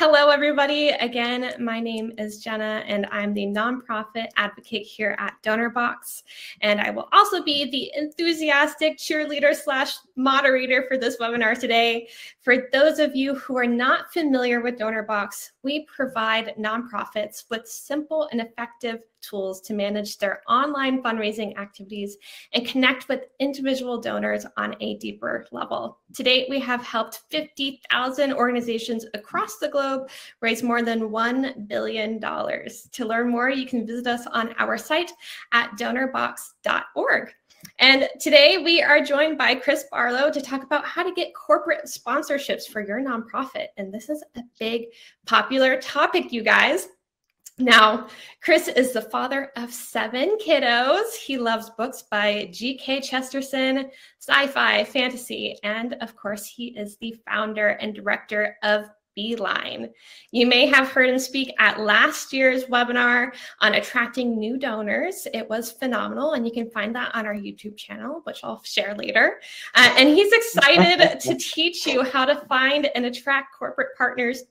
Hello, everybody. Again, my name is Jenna, and I'm the nonprofit advocate here at Donorbox. And I will also be the enthusiastic cheerleader slash moderator for this webinar today. For those of you who are not familiar with Donorbox, we provide nonprofits with simple and effective tools to manage their online fundraising activities and connect with individual donors on a deeper level. To date, we have helped 50,000 organizations across the globe raise more than $1 billion. To learn more, you can visit us on our site at donorbox.org. And today we are joined by Chris Barlow to talk about how to get corporate sponsorships for your nonprofit. And this is a big popular topic, you guys. Now, Chris is the father of 7 kiddos. He loves books by G.K. Chesterton, sci-fi, fantasy, and of course, he is the founder and director of Beeline. You may have heard him speak at last year's webinar on attracting new donors. It was phenomenal, and you can find that on our YouTube channel, which I'll share later. And he's excited to teach you how to find and attract corporate partners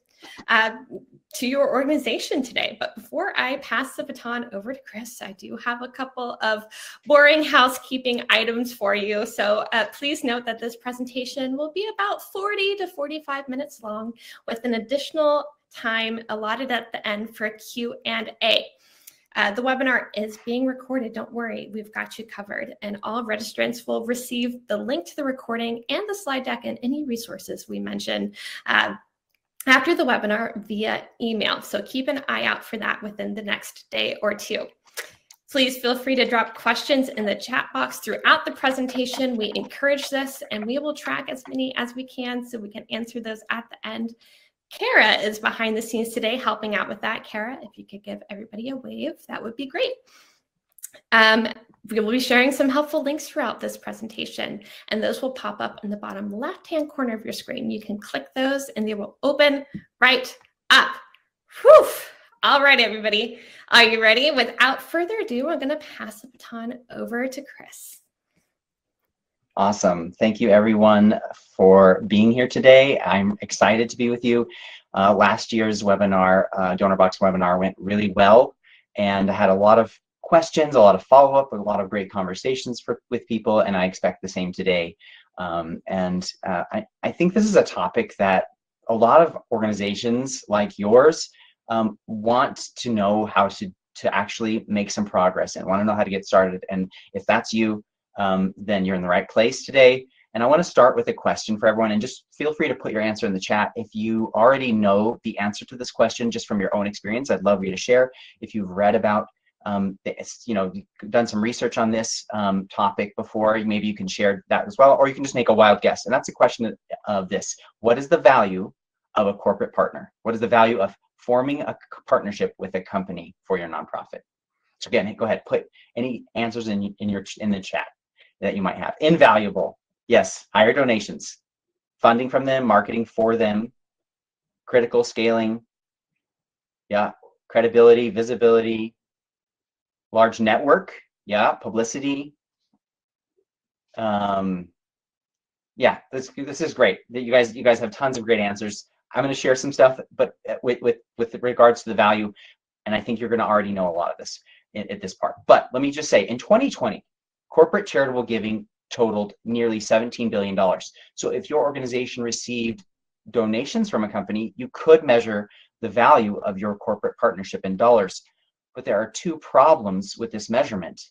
to your organization today. But before I pass the baton over to Chris, I do have a couple of boring housekeeping items for you. So please note that this presentation will be about 40 to 45 minutes long, with an additional time allotted at the end for a Q&A. The webinar is being recorded. Don't worry, we've got you covered. And all registrants will receive the link to the recording and the slide deck and any resources we mention after the webinar via email. So keep an eye out for that within the next day or two. Please feel free to drop questions in the chat box throughout the presentation. We encourage this, and we will track as many as we can so we can answer those at the end. Kara is behind the scenes today helping out with that. Kara, if you could give everybody a wave, that would be great. We will be sharing some helpful links throughout this presentation, and those will pop up in the bottom left-hand corner of your screen. You can click those and they will open right up. Whew. All right, everybody. Are you ready? Without further ado, I'm going to pass the baton over to Chris. Awesome. Thank you, everyone, for being here today. I'm excited to be with you. Last year's webinar, Donorbox webinar, went really well, and I had a lot of questions, a lot of follow-up, a lot of great conversations with people, and I expect the same today. I think this is a topic that a lot of organizations like yours want to know how to actually make some progress and want to know how to get started. And if that's you, then you're in the right place today. And I want to start with a question for everyone, and just feel free to put your answer in the chat. If you already know the answer to this question just from your own experience, I'd love for you to share. If you've read about done some research on this topic before, maybe you can share that as well, or you can just make a wild guess. And that's a question of this: what is the value of a corporate partner? What is the value of forming a partnership with a company for your nonprofit? So again, go ahead, put any answers in the chat that you might have. Invaluable, yes. Higher donations, funding from them, marketing for them, critical scaling, yeah, credibility, visibility, large network, yeah, publicity. Yeah, this is great. You guys have tons of great answers. I'm going to share some stuff, but with regards to the value, and I think you're going to already know a lot of this at this part. But let me just say, in 2020, corporate charitable giving totaled nearly $17 billion. So if your organization received donations from a company, you could measure the value of your corporate partnership in dollars. But there are 2 problems with this measurement.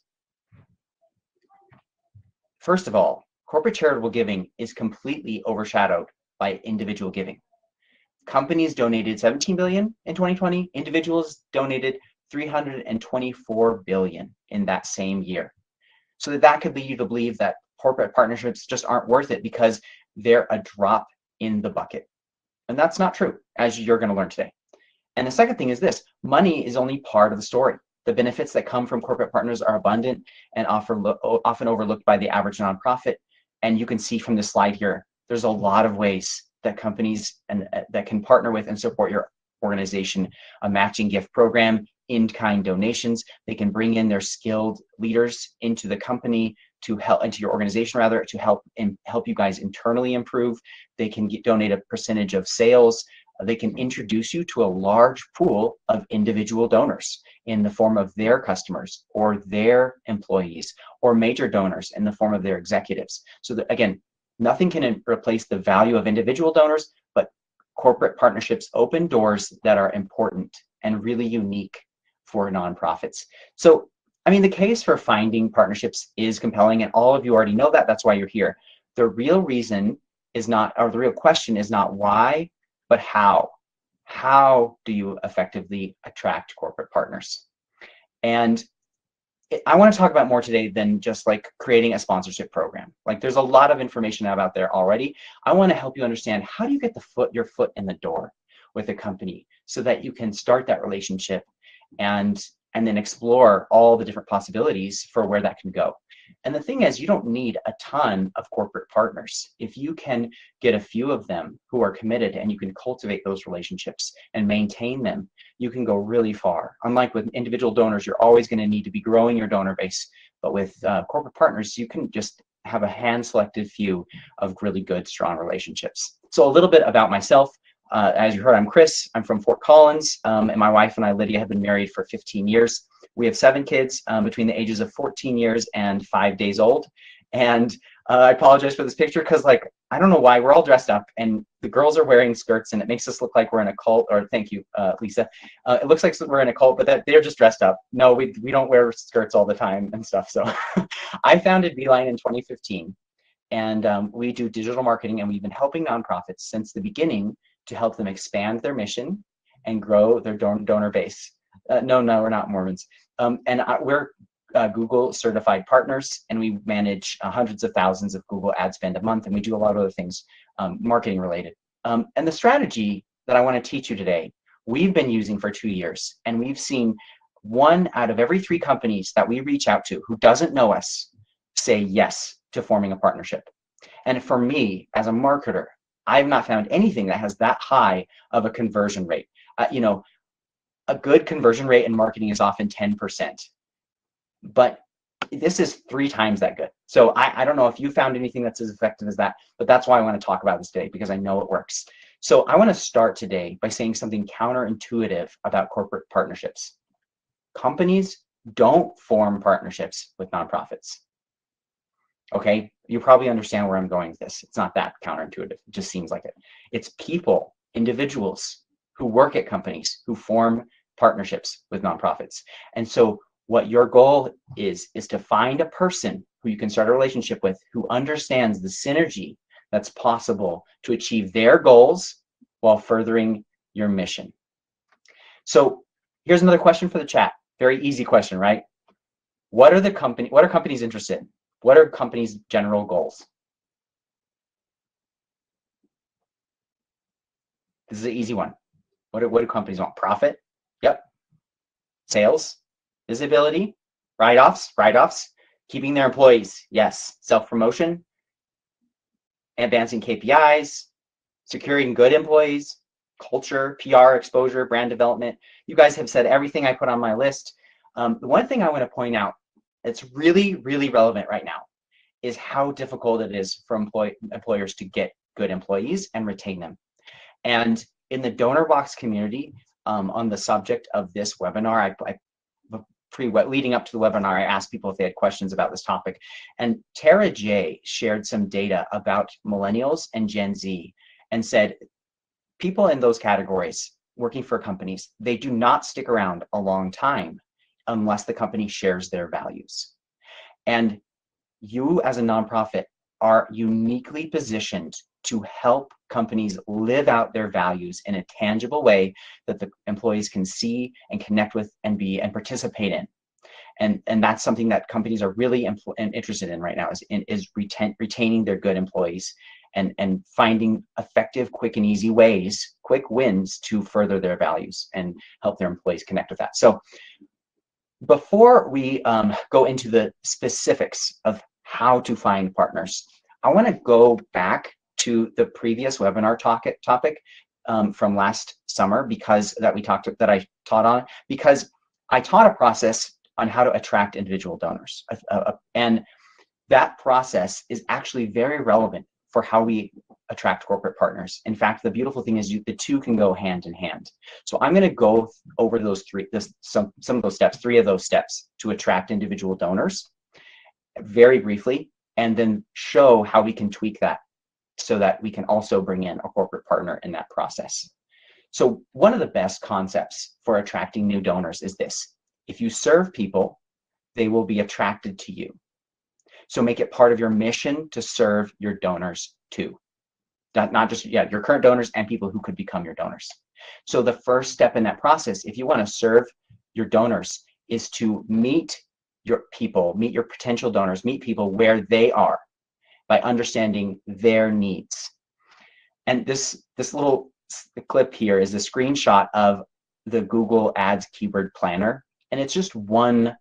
First of all, corporate charitable giving is completely overshadowed by individual giving. Companies donated $17 billion in 2020. Individuals donated $324 billion in that same year. So that could lead you to believe that corporate partnerships just aren't worth it because they're a drop in the bucket. And that's not true, as you're going to learn today. And the second thing is this: money is only part of the story. The benefits that come from corporate partners are abundant and often overlooked by the average nonprofit. And you can see from this slide here, there's a lot of ways that companies that can partner with and support your organization. A matching gift program, in-kind donations. They can bring in their skilled leaders into the company to help, into your organization rather, to help you guys internally improve. They can donate a percentage of sales. They can introduce you to a large pool of individual donors in the form of their customers or their employees, or major donors in the form of their executives. So that, again, nothing can replace the value of individual donors, but corporate partnerships open doors that are important and really unique for nonprofits. So, I mean, the case for finding partnerships is compelling, and all of you already know that. That's why you're here. The real reason is not, or the real question is not why, but how. How do you effectively attract corporate partners? And I want to talk about more today than just like creating a sponsorship program. Like, there's a lot of information out there already. I want to help you understand, how do you get your foot in the door with a company so that you can start that relationship and then explore all the different possibilities for where that can go. And the thing is, you don't need a ton of corporate partners. If you can get a few of them who are committed and you can cultivate those relationships and maintain them, you can go really far. Unlike with individual donors, you're always going to need to be growing your donor base. But with corporate partners, you can just have a hand-selected few of really good, strong relationships. So a little bit about myself. As you heard, I'm Chris. I'm from Fort Collins, and my wife and I, Lydia, have been married for 15 years. We have 7 kids between the ages of 14 years and 5 days old. And I apologize for this picture because, like, I don't know why, we're all dressed up and the girls are wearing skirts and it makes us look like we're in a cult. Or thank you, Lisa. It looks like we're in a cult, but they're just dressed up. No, we don't wear skirts all the time and stuff. So I founded Beeline in 2015, and we do digital marketing, and we've been helping nonprofits since the beginning to help them expand their mission and grow their donor base. No, we're not Mormons. We're Google certified partners, and we manage hundreds of thousands of Google ad spend a month, and we do a lot of other things marketing related. And the strategy that I want to teach you today, we've been using for 2 years, and we've seen 1 out of every 3 companies that we reach out to who doesn't know us say yes to forming a partnership. And for me, as a marketer, I've not found anything that has that high of a conversion rate. You know, a good conversion rate in marketing is often 10%, but this is 3 times that good. So I don't know if you found anything that's as effective as that, but that's why I want to talk about this today, because I know it works. So I want to start today by saying something counterintuitive about corporate partnerships. Companies don't form partnerships with nonprofits. Okay, you probably understand where I'm going with this. It's not that counterintuitive. It just seems like it. It's people, individuals who work at companies who form partnerships with nonprofits. And so what your goal is to find a person who you can start a relationship with who understands the synergy that's possible to achieve their goals while furthering your mission. So here's another question for the chat. Very easy question, right? What are companies interested in? What are companies' general goals? This is an easy one. What do companies want? Profit? Yep. Sales? Visibility? Write-offs? Keeping their employees? Yes. Self-promotion? Advancing KPIs? Securing good employees? Culture? PR? Exposure? Brand development? You guys have said everything I put on my list. The one thing I want to point out that's really, really relevant right now is how difficult it is for employers to get good employees and retain them. And in the Donorbox community, on the subject of this webinar, leading up to the webinar, I asked people if they had questions about this topic. And Tara J shared some data about millennials and Gen Z and said, people in those categories working for companies, they do not stick around a long time unless the company shares their values. And you as a nonprofit are uniquely positioned to help companies live out their values in a tangible way that the employees can see and connect with and participate in. And that's something that companies are really interested in right now, is retaining their good employees and finding effective, quick and easy ways, quick wins to further their values and help their employees connect with that. So before we go into the specifics of how to find partners, I want to go back to the previous webinar topic from last summer, because I taught on, because I taught a process on how to attract individual donors, and that process is actually very relevant for how we attract corporate partners. In fact, the beautiful thing is the two can go hand in hand. So I'm going to go over those some of those steps, 3 of those steps to attract individual donors very briefly, and then show how we can tweak that so that we can also bring in a corporate partner in that process. So one of the best concepts for attracting new donors is this: if you serve people, they will be attracted to you. So make it part of your mission to serve your donors too. Not just your current donors and people who could become your donors. So the first step in that process, if you want to serve your donors, is to meet your people, meet your potential donors, meet people where they are by understanding their needs. And this little clip here is a screenshot of the Google Ads Keyword Planner. And it's just one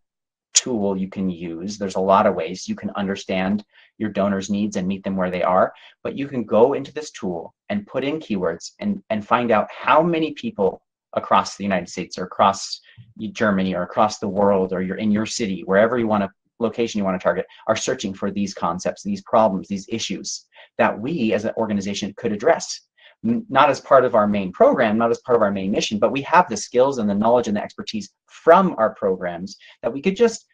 tool you can use. There's a lot of ways you can understand your donors' needs and meet them where they are, but you can go into this tool and put in keywords and find out how many people across the United States or across Germany or across the world, or you're in your city, wherever you want to, location you want to target, are searching for these concepts, these problems, these issues that we as an organization could address. Not as part of our main program, not as part of our main mission, but we have the skills and the knowledge and the expertise from our programs that we could just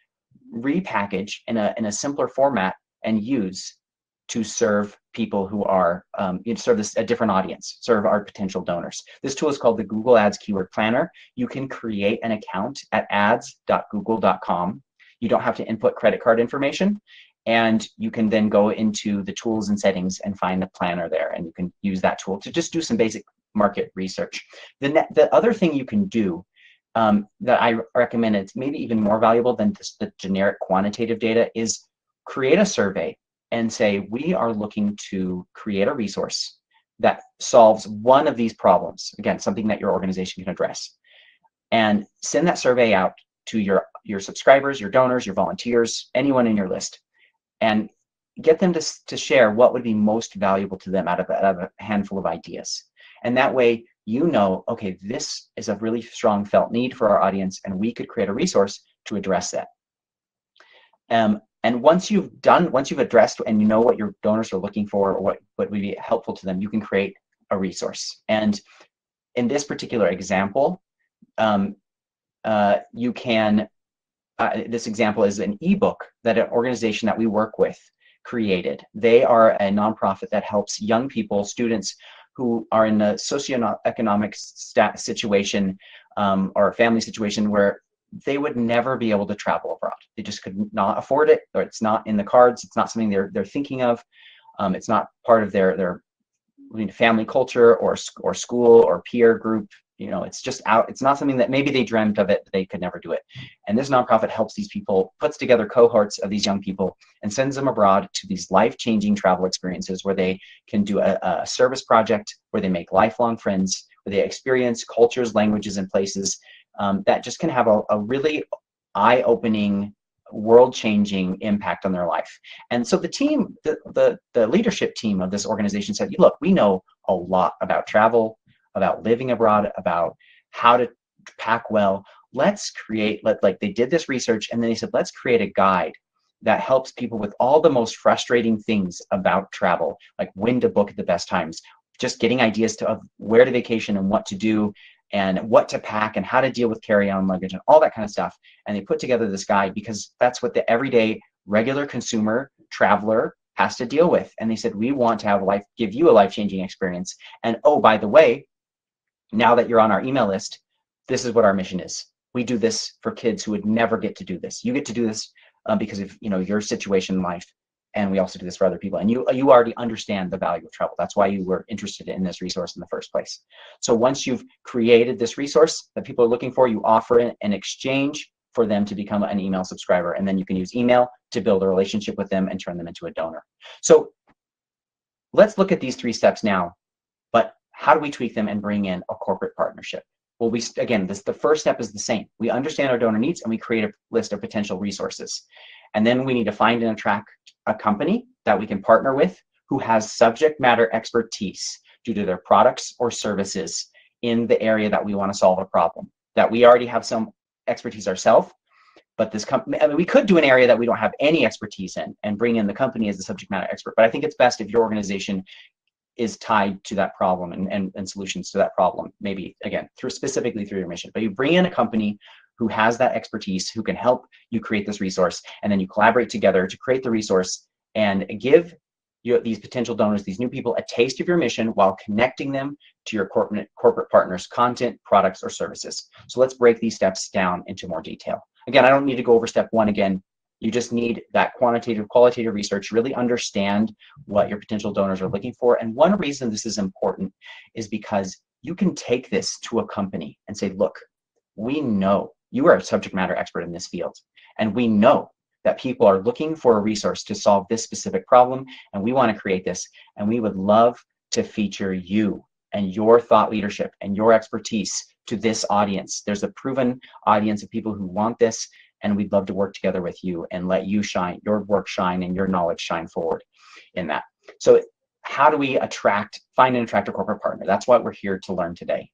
repackage in a simpler format and use to serve people who are, serve a different audience, serve our potential donors. This tool is called the Google Ads Keyword Planner. You can create an account at ads.google.com. You don't have to input credit card information. And you can then go into the tools and settings and find the planner there, and you can use that tool to just do some basic market research. The other thing you can do that I recommend, it's maybe even more valuable than the generic quantitative data, is create a survey and say, we are looking to create a resource that solves one of these problems. Again, something that your organization can address. And send that survey out to your subscribers, your donors, your volunteers, anyone in your list, and get them to share what would be most valuable to them out of a handful of ideas. And that way, you know, okay, this is a really strong felt need for our audience, and we could create a resource to address that. And once you've addressed and you know what your donors are looking for, or what would be helpful to them, you can create a resource. And in this particular example, you can, this example is an ebook that an organization that we work with created. They are a nonprofit that helps young people, students who are in a socioeconomic situation or a family situation where they would never be able to travel abroad. They just could not afford it, or it's not in the cards. It's not something they're thinking of. It's not part of their family culture or school or peer group. You know, it's just out. It's not something that maybe they dreamt of it, but they could never do it. And this nonprofit helps these people, puts together cohorts of these young people and sends them abroad to these life-changing travel experiences where they can do a service project, where they make lifelong friends, where they experience cultures, languages, and places that just can have a really eye-opening, world-changing impact on their life. And so the team, the leadership team of this organization said, look, we know a lot about travel, about living abroad, about how to pack well. Let's create, like they did this research, and then they said, let's create a guide that helps people with all the most frustrating things about travel, like when to book at the best times, just getting ideas of where to vacation and what to do and what to pack and how to deal with carry-on luggage and all that kind of stuff. And they put together this guide because that's what the everyday regular consumer traveler has to deal with. And they said, we want to give you a life-changing experience. And oh, by the way, now that you're on our email list, this is what our mission is. We do this for kids who would never get to do this. You get to do this because of your situation in life, and we also do this for other people. And you already understand the value of travel. That's why you were interested in this resource in the first place. So once you've created this resource that people are looking for, you offer it in exchange for them to become an email subscriber, and then you can use email to build a relationship with them and turn them into a donor. So let's look at these 3 steps now. But how do we tweak them and bring in a corporate partnership? Well, the first step is the same. We understand our donor needs and we create a list of potential resources. And then we need to find and attract a company that we can partner with who has subject matter expertise due to their products or services in the area that we want to solve a problem. That we already have some expertise ourselves, but this company, we could do an area that we don't have any expertise in and bring in the company as the subject matter expert. But I think it's best if your organization is tied to that problem and solutions to that problem, maybe again specifically through your mission. But you bring in a company who has that expertise, who can help you create this resource, and then you collaborate together to create the resource and give these potential donors, these new people, a taste of your mission while connecting them to your corporate partners' content, products, or services. So let's break these steps down into more detail. Again, I don't need to go over step one again. You just need that qualitative research, really understand what your potential donors are looking for. And one reason this is important is because you can take this to a company and say, look, we know you are a subject matter expert in this field, and we know that people are looking for a resource to solve this specific problem, and we want to create this, and we would love to feature you and your thought leadership and your expertise to this audience. There's a proven audience of people who want this, and we'd love to work together with you and let you shine, your work shine, and your knowledge shine forward in that. So how do we find and attract a corporate partner? That's what we're here to learn today.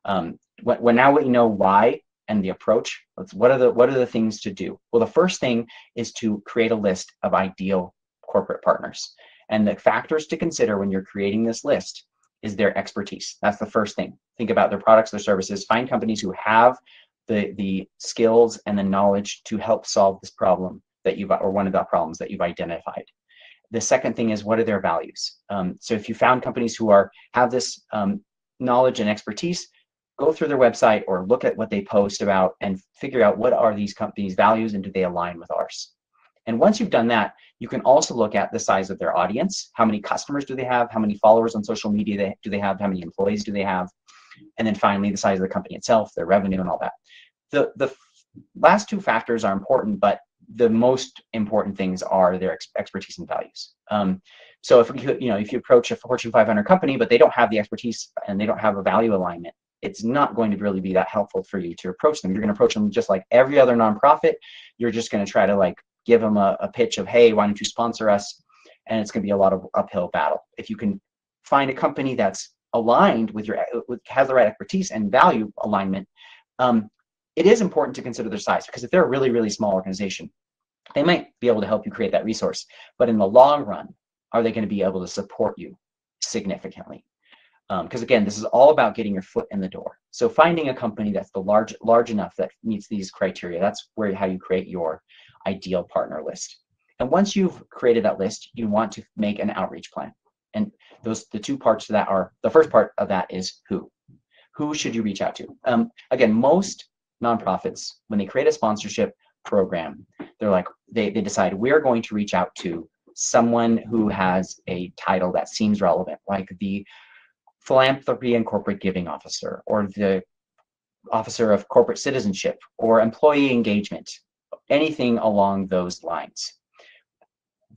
Now we know why and the approach, what are the things to do? Well, the first thing is to create a list of ideal corporate partners. And the factors to consider when you're creating this list is their expertise. That's the first thing. Think about their products, their services. Find companies who have the skills and the knowledge to help solve this problem or one of the problems that you've identified. The second thing is, what are their values? So if you found companies who have this knowledge and expertise, go through their website or look at what they post about and figure out what are these companies' values and do they align with ours. And once you've done that, you can also look at the size of their audience. How many customers do they have? How many followers on social media do they have? How many employees do they have? And then finally, the size of the company itself, their revenue and all that. The last two factors are important, but the most important things are their expertise and values. So if you approach a Fortune 500 company, but they don't have the expertise and they don't have a value alignment, it's not going to really be that helpful for you to approach them. You're going to approach them just like every other nonprofit. You're just going to try to give them a pitch of, hey, why don't you sponsor us? And it's going to be a lot of uphill battle. If you can find a company that's aligned has the right expertise and value alignment, it is important to consider their size, because if they're a really, really small organization, they might be able to help you create that resource. But in the long run, are they going to be able to support you significantly? Because again, this is all about getting your foot in the door. So finding a company that's large enough that meets these criteria, that's how you create your ideal partner list. And once you've created that list, you want to make an outreach plan. And the two parts of that are, the first part of that is who. Who should you reach out to? Again, most nonprofits, when they create a sponsorship program, they decide, we're going to reach out to someone who has a title that seems relevant, like the Philanthropy and Corporate Giving Officer, or the Officer of Corporate Citizenship, or Employee Engagement, anything along those lines.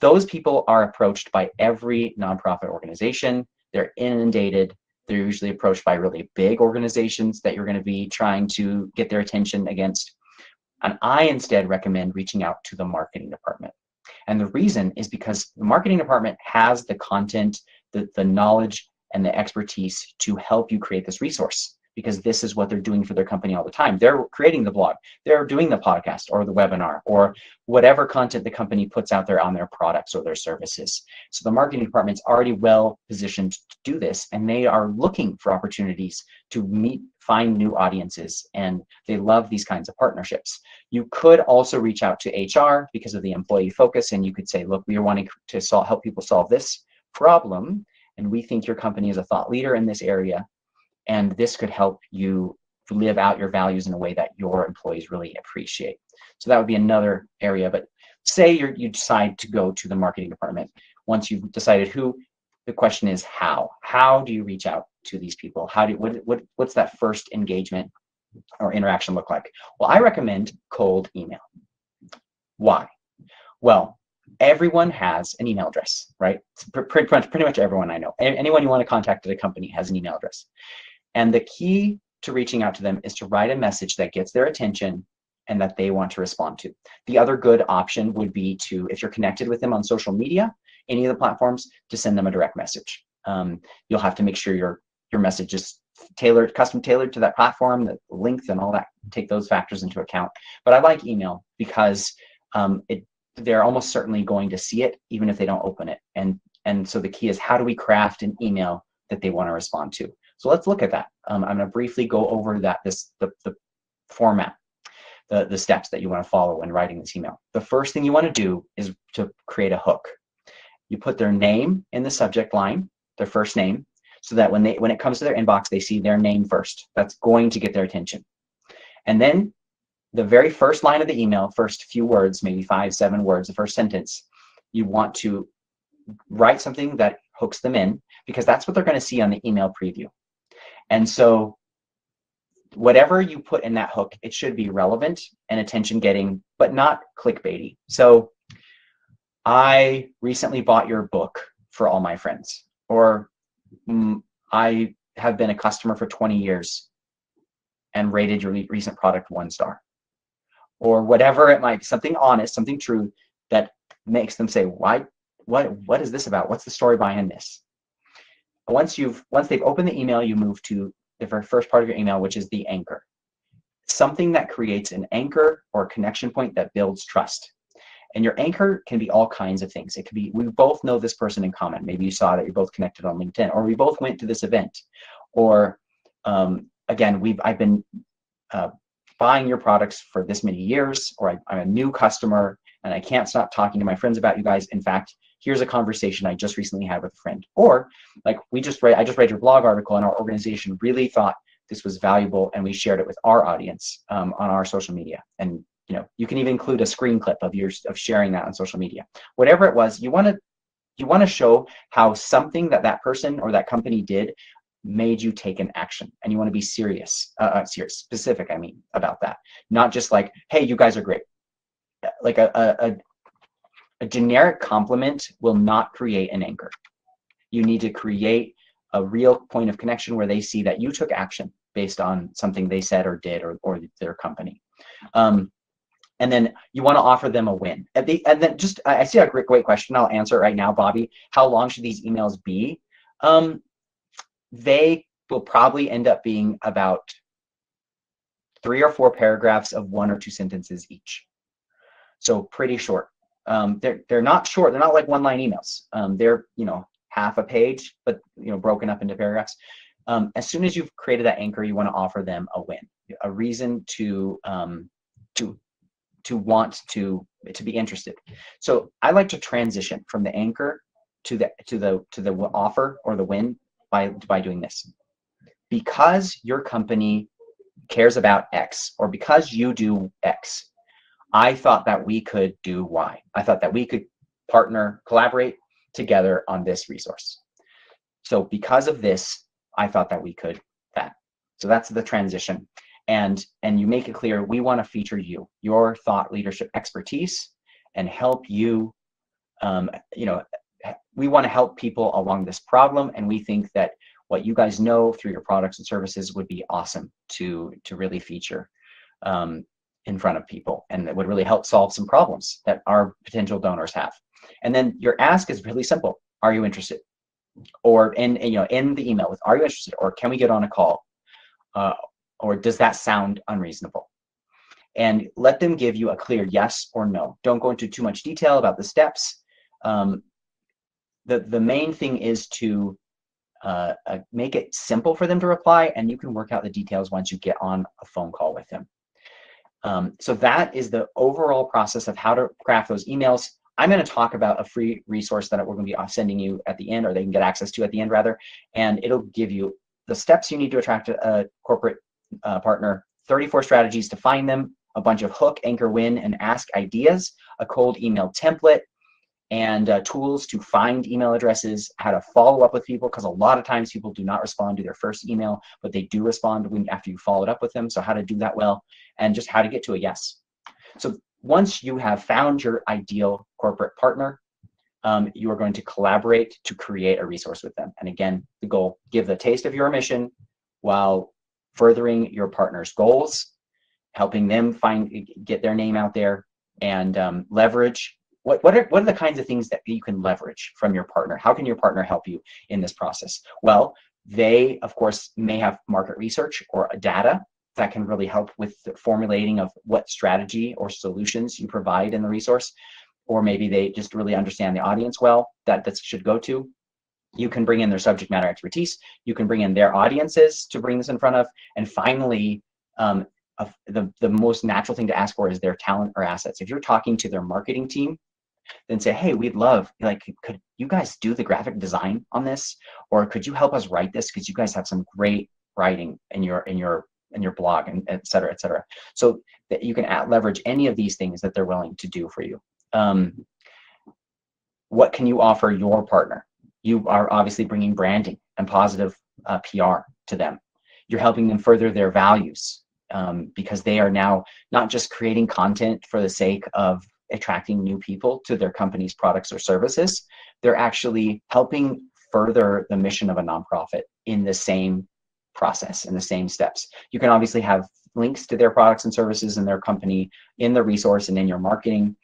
Those people are approached by every nonprofit organization. They're inundated. They're usually approached by really big organizations that you're going to be trying to get their attention against. And I instead recommend reaching out to the marketing department. And the reason is because the marketing department has the content, the knowledge, and the expertise to help you create this resource, because this is what they're doing for their company all the time. They're creating the blog, they're doing the podcast or the webinar or whatever content the company puts out there on their products or their services. So the marketing department's already well positioned to do this, and they are looking for opportunities to find new audiences, and they love these kinds of partnerships. You could also reach out to HR because of the employee focus, and you could say, look, we are wanting to help people solve this problem, and we think your company is a thought leader in this area, and this could help you live out your values in a way that your employees really appreciate. So that would be another area. But say you decide to go to the marketing department. Once you've decided who, the question is how. How do you reach out to these people? What's that first engagement or interaction look like? Well, I recommend cold email. Why? Well, everyone has an email address, right? Pretty much everyone I know. Anyone you want to contact at a company has an email address. And the key to reaching out to them is to write a message that gets their attention and that they want to respond to. The other good option would be to, if you're connected with them on social media, any of the platforms, to send them a direct message. You'll have to make sure your message is custom tailored to that platform, the length and all that, take those factors into account. But I like email because they're almost certainly going to see it even if they don't open it. And And so the key is, how do we craft an email that they want to respond to? So let's look at that. I'm going to briefly go over that, the format, the steps that you want to follow when writing this email. The first thing you want to do is to create a hook. You put their name in the subject line, their first name, so that when it comes to their inbox, they see their name first. That's going to get their attention. And then the very first line of the email, first few words, maybe 5, 7 words, the first sentence, you want to write something that hooks them in, because that's what they're going to see on the email preview. And so whatever you put in that hook, it should be relevant and attention-getting, but not clickbaity. So, I recently bought your book for all my friends, or I have been a customer for 20 years and rated your recent product 1 star, or whatever it might be, something honest, something true that makes them say, why, what is this about? What's the story behind this? Once they've opened the email, you move to the very first part of your email, which is the anchor. Something that creates an anchor or a connection point that builds trust. And your anchor can be all kinds of things. It could be, we both know this person in common. Maybe you saw that you're both connected on LinkedIn, or we both went to this event. Or again, I've been buying your products for this many years, or I'm a new customer and I can't stop talking to my friends about you guys. In fact, here's a conversation I just recently had with a friend. Or like I just read your blog article, and our organization really thought this was valuable, and we shared it with our audience on our social media. And you can even include a screen clip of sharing that on social media. Whatever it was, you want to show how something that person or that company did made you take an action, and you want to be specific, about that. Not just like, hey, you guys are great. Like a generic compliment will not create an anchor. You need to create a real point of connection where they see that you took action based on something they said or did, or their company. And then you want to offer them a win. And then I see a great question. I'll answer it right now, Bobby. How long should these emails be? They will probably end up being about 3 or 4 paragraphs of 1 or 2 sentences each. So pretty short. They're not short. They're not like 1-line emails. They're half a page, but broken up into paragraphs. As soon as you've created that anchor, you want to offer them a win, a reason to want to be interested. So I like to transition from the anchor to the offer or the win by doing this. Because your company cares about X, or because you do X, I thought that we could do Y. I thought that we could collaborate together on this resource. So because of this, I thought that we could that. So that's the transition. And you make it clear, we want to feature you, your thought leadership expertise, and help you. We want to help people along this problem, and we think that what you guys know through your products and services would be awesome to really feature in front of people, and that would really help solve some problems that our potential donors have. And then your ask is really simple: are you interested? Or in the email with, are you interested? Or can we get on a call? Or does that sound unreasonable? And let them give you a clear yes or no. Don't go into too much detail about the steps. The main thing is to make it simple for them to reply, and you can work out the details once you get on a phone call with them. So that is the overall process of how to craft those emails. I'm going to talk about a free resource that we're going to be sending you at the end, or they can get access to at the end rather, and it'll give you the steps you need to attract a corporate partner, 34 strategies to find them, a bunch of hook, anchor, win, and ask ideas, a cold email template, and tools to find email addresses, how to follow up with people, because a lot of times people do not respond to their first email, but they do respond after you followed up with them. So how to do that well, and just how to get to a yes. So once you have found your ideal corporate partner, you are going to collaborate to create a resource with them. And again, the goal, give the taste of your mission while furthering your partner's goals, helping them get their name out there, and leverage. What are the kinds of things that you can leverage from your partner? How can your partner help you in this process? Well, they, of course, may have market research or data that can really help with the formulating of what strategy or solutions you provide in the resource. or maybe they just really understand the audience well that this should go to. You can bring in their subject matter expertise. You can bring in their audiences to bring this in front of. And finally, the most natural thing to ask for is their talent or assets. If you're talking to their marketing team, then say, hey, we'd love, like, could you guys do the graphic design on this? Or could you help us write this? Because you guys have some great writing in your blog, and et cetera, et cetera. So that you can leverage any of these things that they're willing to do for you. What can you offer your partner? You are obviously bringing branding and positive PR to them. You're helping them further their values, because they are now not just creating content for the sake of attracting new people to their company's products or services. They're actually helping further the mission of a nonprofit in the same process, in the same steps. You can obviously have links to their products and services and their company in the resource and in your marketing.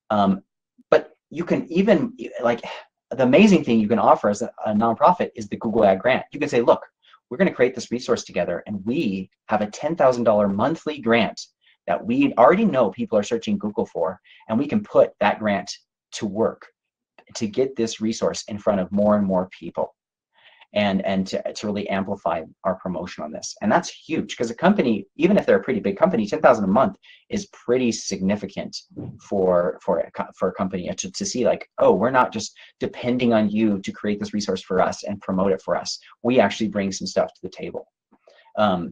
But you can even, like, the amazing thing you can offer as a nonprofit is the Google Ad grant. You can say, look, we're going to create this resource together, and we have a $10,000 monthly grant that we already know people are searching Google for, and we can put that grant to work to get this resource in front of more and more people, and to really amplify our promotion on this. And that's huge, because a company, even if they're a pretty big company, $10,000 a month is pretty significant for a company to see, like, oh, we're not just depending on you to create this resource for us and promote it for us. We actually bring some stuff to the table. Yeah,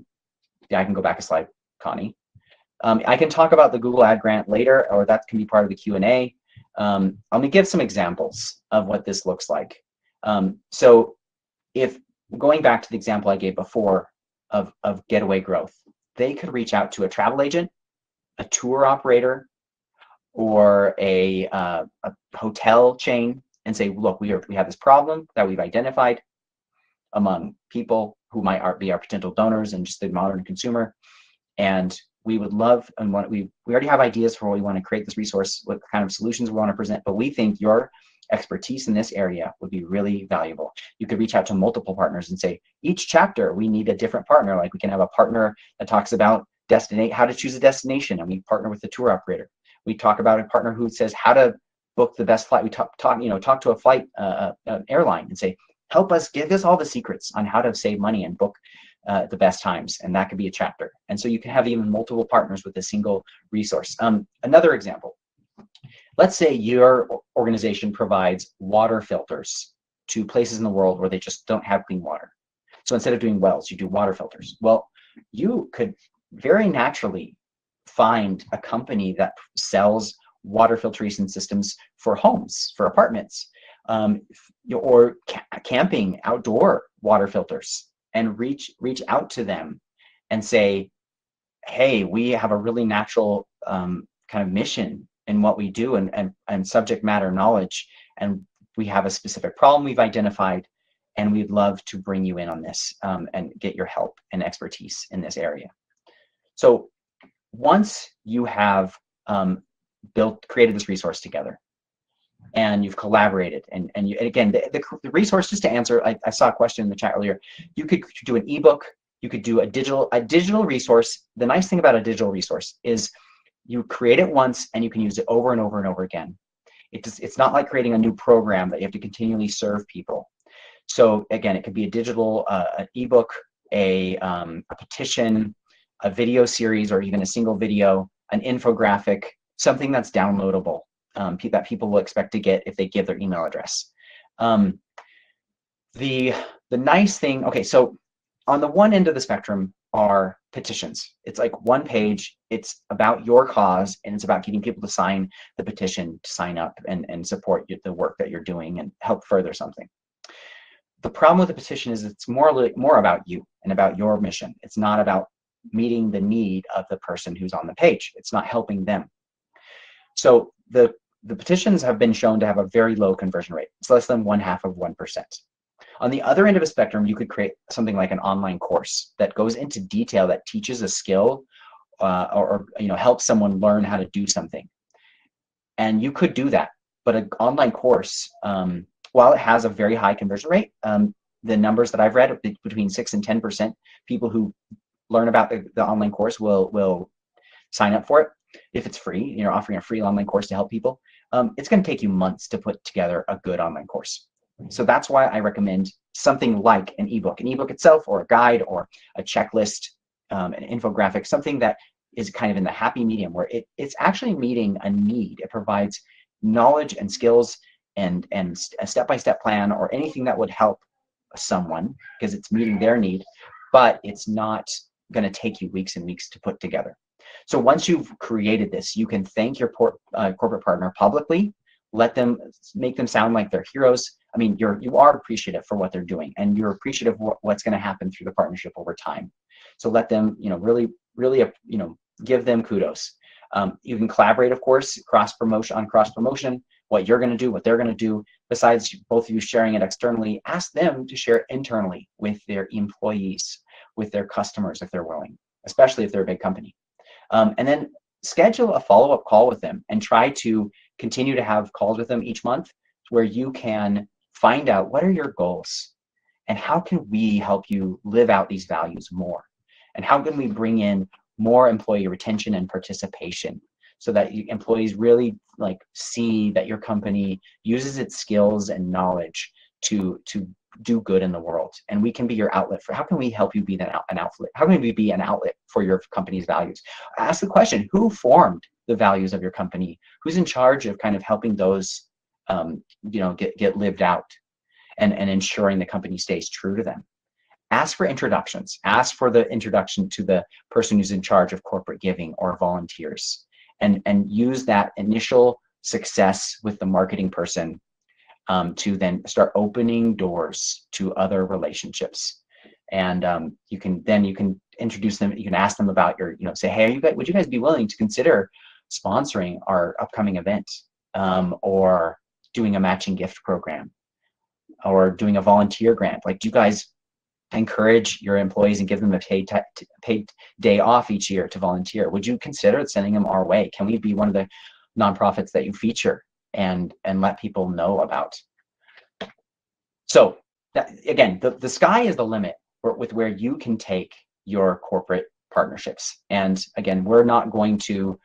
I can go back a slide, Connie. I can talk about the Google Ad grant later, or that can be part of the Q&A. I'm going to give some examples of what this looks like. So if going back to the example I gave before of Getaway Growth, they could reach out to a travel agent, a tour operator, or a hotel chain and say, look, we have this problem that we've identified among people who might be our potential donors and just the modern consumer. And we would love, and we already have ideas for what we want to create this resource, what kind of solutions we want to present, but we think your expertise in this area would be really valuable. You could reach out to multiple partners and say, each chapter we need a different partner. Like, we can have a partner that talks about how to choose a destination, and we partner with the tour operator. We talk about a partner who says how to book the best flight. We talk to a flight airline and say, help us, give us all the secrets on how to save money and book the best times, and that could be a chapter. And so you can have even multiple partners with a single resource. Another example, let's say your organization provides water filters to places in the world where they just don't have clean water. So instead of doing wells, you do water filters. Well, you could very naturally find a company that sells water filtration systems for homes, for apartments, or camping, outdoor water filters, and reach out to them and say, hey, we have a really natural kind of mission in what we do, and subject matter knowledge, and we have a specific problem we've identified, and we'd love to bring you in on this and get your help and expertise in this area. So once you have created this resource together, and you've collaborated, and again, the resource, just to answer, I saw a question in the chat earlier, you could do an ebook, you could do a digital resource. The nice thing about a digital resource is you create it once and you can use it over and over and over again. It's not like creating a new program that you have to continually serve people. So again, it could be a digital, an ebook, a petition, a video series, or even a single video, an infographic, something that's downloadable, that people will expect to get if they give their email address. The nice thing, okay, so on the one end of the spectrum are petitions. It's like one page, it's about your cause, and it's about getting people to sign the petition, to sign up and support the work that you're doing and help further something. The problem with the petition is it's more about you and about your mission. It's not about meeting the need of the person who's on the page. It's not helping them. So the petitions have been shown to have a very low conversion rate. It's less than 0.5%. On the other end of a spectrum, you could create something like an online course that goes into detail, that teaches a skill or helps someone learn how to do something. And you could do that. But an online course, while it has a very high conversion rate, the numbers that I've read, between 6 and 10% people who learn about the online course will sign up for it if it's free. You're offering a free online course to help people. it's going to take you months to put together a good online course. So that's why I recommend something like an ebook itself, or a guide, or a checklist, an infographic, something that is kind of in the happy medium, where it's actually meeting a need. It provides knowledge and skills and a step-by-step plan, or anything that would help someone because it's meeting their need, but it's not going to take you weeks and weeks to put together. So once you've created this, you can thank your corporate partner publicly, make them sound like they're heroes. I mean, you are appreciative for what they're doing, and you're appreciative of what's going to happen through the partnership over time. So let them, really, give them kudos. You can collaborate, of course, cross promotion, what you're going to do, what they're going to do. Besides both of you sharing it externally, ask them to share internally with their employees, with their customers, if they're willing, especially if they're a big company. And then schedule a follow-up call with them, and try to continue to have calls with them each month where you can find out what are your goals and how can we help you live out these values more, and how can we bring in more employee retention and participation, so that employees really see that your company uses its skills and knowledge to do good in the world. And we can be your outlet for, how can we help you be an outlet? How can we be an outlet for your company's values? Ask the question, who formed the values of your company? Who's in charge of kind of helping those get lived out, and ensuring the company stays true to them? Ask for introductions. Ask for the introduction to the person who's in charge of corporate giving or volunteers, and use that initial success with the marketing person to then start opening doors to other relationships. And you can introduce them. You can ask them about say, hey, would you guys be willing to consider sponsoring our upcoming event, or doing a matching gift program, or doing a volunteer grant? Do you guys encourage your employees and give them a paid day off each year to volunteer? Would you consider sending them our way? Can we be one of the nonprofits that you feature and let people know about? So again, the sky is the limit with where you can take your corporate partnerships. And again, we're not going to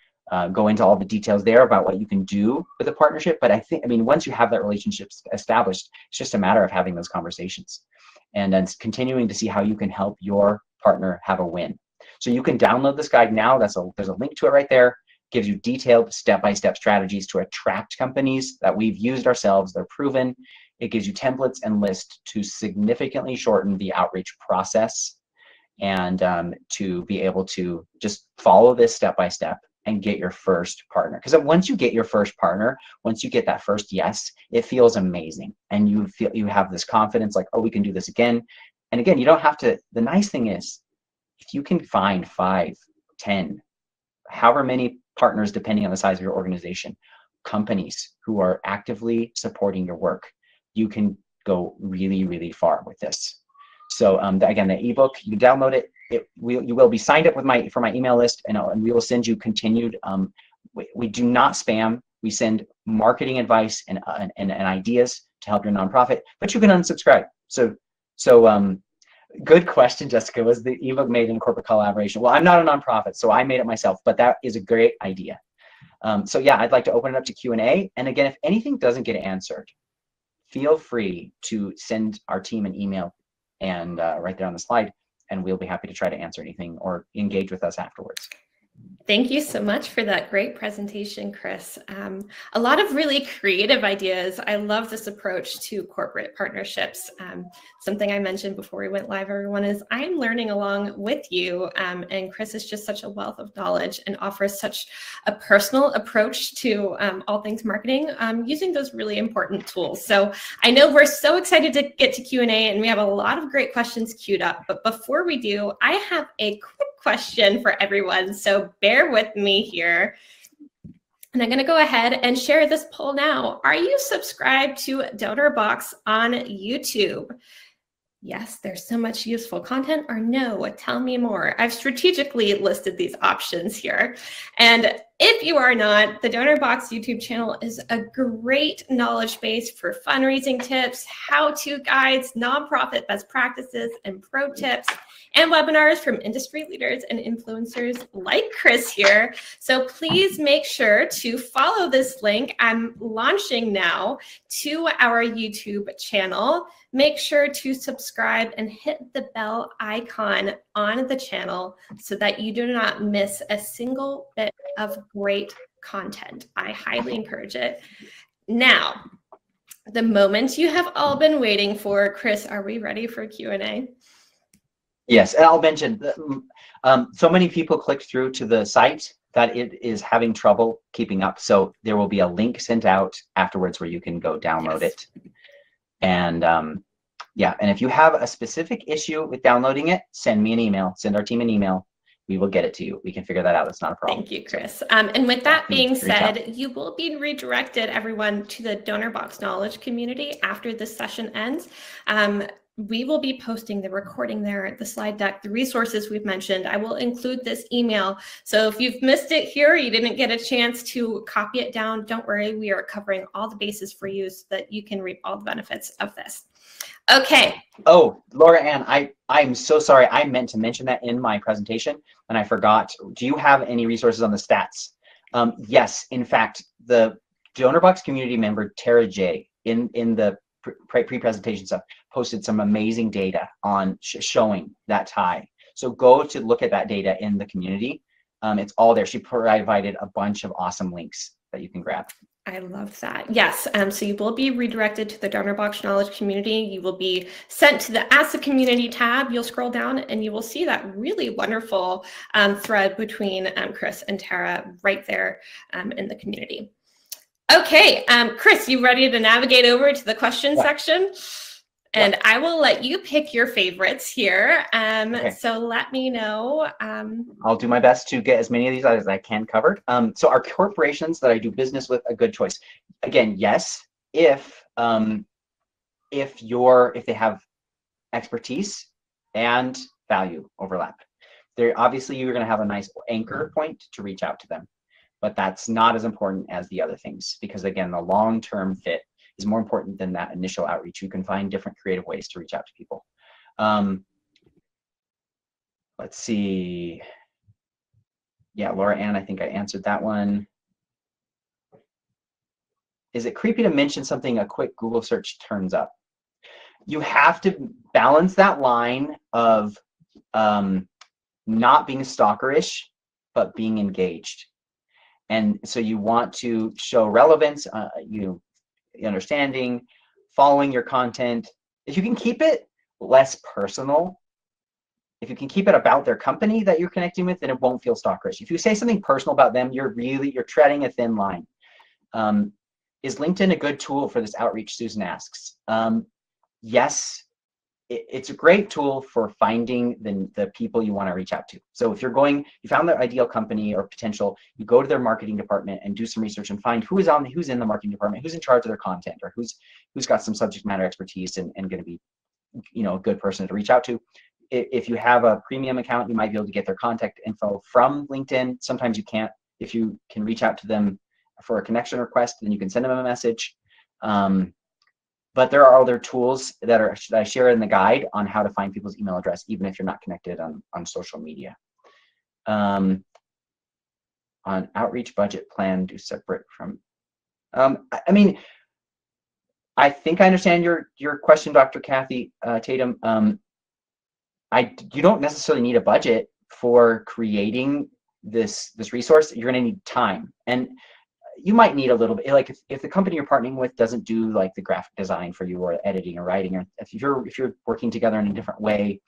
go into all the details there about what you can do with a partnership, but I mean, once you have that relationship established, it's just a matter of having those conversations and then continuing to see how you can help your partner have a win. So you can download this guide now. There's a link to it right there. Gives you detailed step-by-step strategies to attract companies that we've used ourselves. They're proven. It gives you templates and lists to significantly shorten the outreach process, and to be able to just follow this step-by-step and get your first partner. Because once you get your first partner, once you get that first yes, it feels amazing. And you have this confidence, oh, we can do this again. And again, you don't have to. The nice thing is, if you can find 5, 10, however many partners, depending on the size of your organization, companies who are actively supporting your work, you can go really, really far with this. So again, the ebook, you can download it. You will be signed up with for my email list, and we will send you continued. We do not spam. We send marketing advice and ideas to help your nonprofit, but you can unsubscribe. So good question, Jessica. Was the ebook made in corporate collaboration? Well, I'm not a nonprofit, so I made it myself, but that is a great idea. So yeah, I'd like to open it up to Q&A. And again, if anything doesn't get answered, feel free to send our team an email, and right there on the slide, and we'll be happy to try to answer anything or engage with us afterwards. Thank you so much for that great presentation, Chris. A lot of really creative ideas. I love this approach to corporate partnerships. Something I mentioned before we went live, everyone, is I'm learning along with you. And Chris is just such a wealth of knowledge and offers such a personal approach to all things marketing using those really important tools. So I know we're so excited to get to Q&A, and we have a lot of great questions queued up. But before we do, I have a quick question for everyone, so bear with me here. And I'm going to go ahead and share this poll now. Are you subscribed to Donorbox on YouTube? Yes, there's so much useful content, or no, tell me more. I've strategically listed these options here. And If you are not, the Donorbox YouTube channel is a great knowledge base for fundraising tips, how-to guides, nonprofit best practices, and pro tips, and webinars from industry leaders and influencers like Chris here. So please make sure to follow this link. I'm launching now to our YouTube channel. Make sure to subscribe and hit the bell icon on the channel so that you do not miss a single bit of great content. I highly encourage it. Now, the moment you have all been waiting for. Chris, are we ready for Q&A? Yes, and I'll mention so many people clicked through to the site that it is having trouble keeping up. So there will be a link sent out afterwards where you can go download it. And yeah, and if you have a specific issue with downloading it, send me an email, send our team an email. We will get it to you. We can figure that out. It's not a problem. Thank you, Chris. And with that being said, you will be redirected, everyone, to the Donorbox Knowledge community after this session ends. We will be posting the recording there, the slide deck, the resources we've mentioned. I will include this email. So if you've missed it here, you didn't get a chance to copy it down, don't worry. We are covering all the bases for you so that you can reap all the benefits of this. Okay. Oh, Laura Ann, I'm so sorry. I meant to mention that in my presentation and I forgot. Do you have any resources on the stats? Yes, in fact, the Donorbox community member, Tara J, in the pre-presentation stuff, posted some amazing data on showing that tie. So go to look at that data in the community. It's all there. She provided a bunch of awesome links that you can grab. I love that. Yes. So you will be redirected to the Donorbox Knowledge community. You will be sent to the Ask the Community tab. You'll scroll down and you will see that really wonderful thread between Chris and Tara right there in the community. Okay, Chris, you ready to navigate over to the question section? And I will let you pick your favorites here. Okay. So let me know. I'll do my best to get as many of these as I can covered. So are corporations that I do business with a good choice? Again, yes, if they have expertise and value overlap. Obviously you're going to have a nice anchor point to reach out to them, but that's not as important as the other things, because again, the long-term fit is more important than that initial outreach. You can find different creative ways to reach out to people. Let's see. Yeah, Laura Ann, I think I answered that one. Is it creepy to mention something a quick Google search turns up? You have to balance that line of not being stalkerish, but being engaged. And so you want to show relevance, understanding, following your content. If you can keep it less personal, if you can keep it about their company that you're connecting with, then it won't feel stalkerish. If you say something personal about them, you're treading a thin line. Is LinkedIn a good tool for this outreach, Susan asks. Yes, it's a great tool for finding the people you want to reach out to. So if you found the ideal company or potential, you go to their marketing department and do some research and find who's in the marketing department, who's in charge of their content, or who's got some subject matter expertise and going to be, a good person to reach out to. If you have a premium account, you might be able to get their contact info from LinkedIn. Sometimes you can't. If you can reach out to them for a connection request, then you can send them a message. But there are other tools that I share in the guide on how to find people's email address, even if you're not connected on social media. On outreach budget plan, do separate from. I mean, I think I understand your question, Dr. Kathy Tatum. You don't necessarily need a budget for creating this resource. You're going to need time, and you might need a little bit, like if the company you're partnering with doesn't do like the graphic design for you, or editing or writing, or if you're working together in a different way,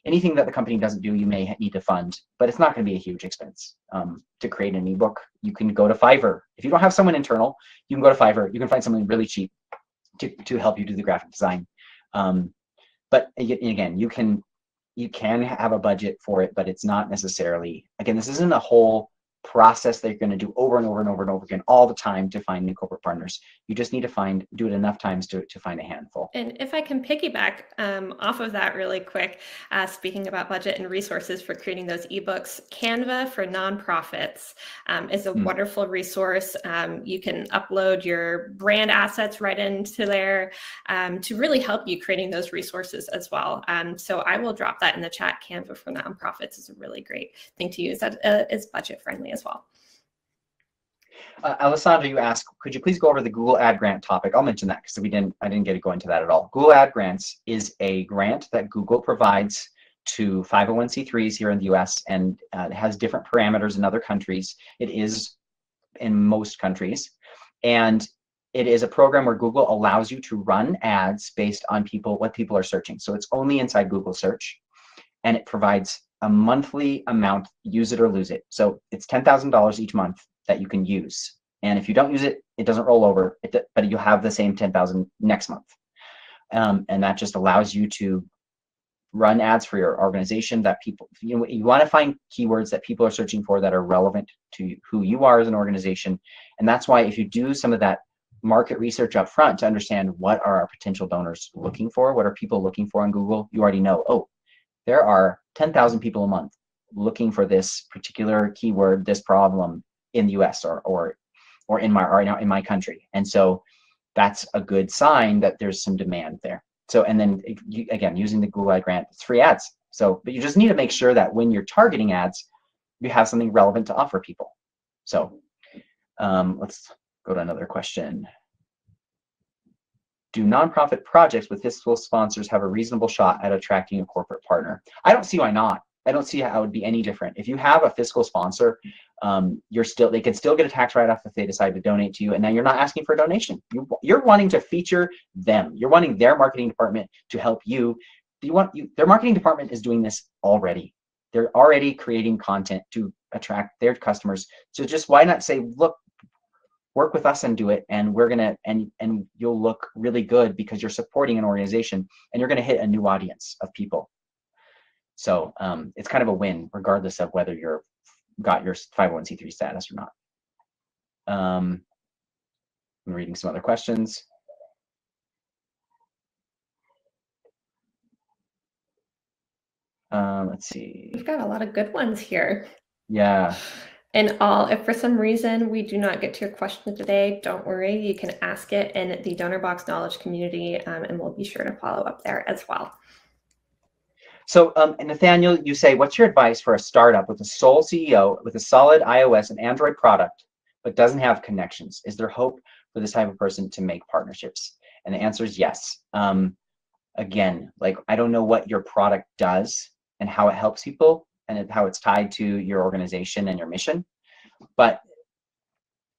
anything that the company doesn't do, you may need to fund, but it's not going to be a huge expense. To create an ebook, you can go to Fiverr. If you don't have someone internal, you can go to Fiverr. You can find something really cheap to help you do the graphic design. But again, you can have a budget for it, but it's not necessarily, again, this isn't a whole process that you're going to do over and over and over and over again all the time to find new corporate partners. You just need to do it enough times to find a handful. And if I can piggyback off of that really quick, speaking about budget and resources for creating those ebooks, Canva for nonprofits is a wonderful resource. You can upload your brand assets right into there to really help you creating those resources as well. So I will drop that in the chat. Canva for nonprofits is a really great thing to use that is budget friendly as well. Alessandra, you asked, could you please go over the Google Ad Grant topic? I'll mention that because I didn't get to go into that at all. Google Ad Grants is a grant that Google provides to 501c3s here in the US, and it has different parameters in other countries. It is in most countries. And it is a program where Google allows you to run ads based on what people are searching. So it's only inside Google search, and it provides a monthly amount, use it or lose it. So it's $10,000 each month that you can use. And if you don't use it, it doesn't roll over, but you'll have the same 10,000 next month. And that just allows you to run ads for your organization that people, you want to find keywords that people are searching for that are relevant to who you are as an organization. And that's why if you do some of that market research up front to understand what are our potential donors looking for, what are people looking for on Google, you already know, oh, there are 10,000 people a month looking for this particular keyword, this problem in the US or in my country. And so that's a good sign that there's some demand there. So, and then again, using the Google Ad Grant, it's free ads. So, but you just need to make sure that when you're targeting ads, you have something relevant to offer people. So let's go to another question. Do nonprofit projects with fiscal sponsors have a reasonable shot at attracting a corporate partner? I don't see why not. I don't see how it would be any different. If you have a fiscal sponsor, they can still get a tax write-off if they decide to donate to you, and now you're not asking for a donation. You're wanting to feature them. You're wanting their marketing department to help you. Their marketing department is doing this already. They're already creating content to attract their customers. So just why not say, look, work with us and do it, and we're gonna and you'll look really good because you're supporting an organization and you're gonna hit a new audience of people. So it's kind of a win regardless of whether you're got your 501c3 status or not. I'm reading some other questions. Let's see. We've got a lot of good ones here. Yeah. And if for some reason we do not get to your question today, don't worry. You can ask it in the Donorbox Knowledge community, and we'll be sure to follow up there as well. So, Nathaniel, you say, what's your advice for a startup with a sole CEO with a solid iOS and Android product, but doesn't have connections? Is there hope for this type of person to make partnerships? And the answer is yes. Again, like, I don't know what your product does and how it helps people and how it's tied to your organization and your mission, but